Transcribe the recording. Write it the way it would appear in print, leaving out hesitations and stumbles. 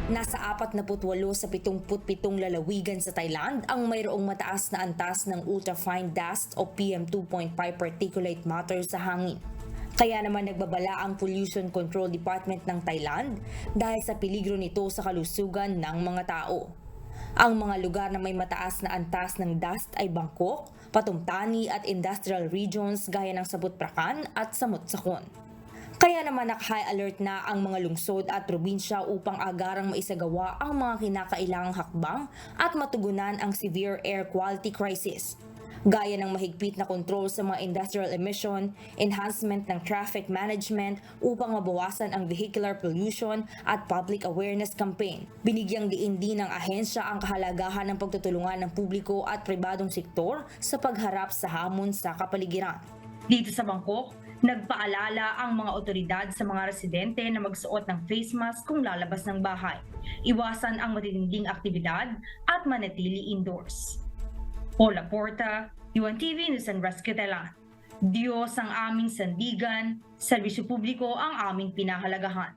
Nasa 48 sa 77 lalawigan sa Thailand ang mayroong mataas na antas ng ultrafine dust o PM2.5 particulate matter sa hangin. Kaya naman nagbabala ang Pollution Control Department ng Thailand dahil sa peligro nito sa kalusugan ng mga tao. Ang mga lugar na may mataas na antas ng dust ay Bangkok, Patumtani at industrial regions gaya ng Samut Prakan at Samut Sakhon. Kaya naman naka-high alert na ang mga lungsod at probinsya upang agarang maisagawa ang mga kinakailangang hakbang at matugunan ang severe air quality crisis. Gaya ng mahigpit na kontrol sa mga industrial emission, enhancement ng traffic management upang mabawasan ang vehicular pollution at public awareness campaign. Binigyang diin din ng ahensya ang kahalagahan ng pagtutulungan ng publiko at pribadong sektor sa pagharap sa hamon sa kapaligiran. Dito sa Bangkok, nagpaalala ang mga otoridad sa mga residente na magsuot ng face mask kung lalabas ng bahay, iwasan ang matitinding aktibidad at manatili indoors. Paula Porta, UNTV News and Rescue Thailand. Diyos ang aming sandigan, serbisyo publiko ang aming pinahalagahan.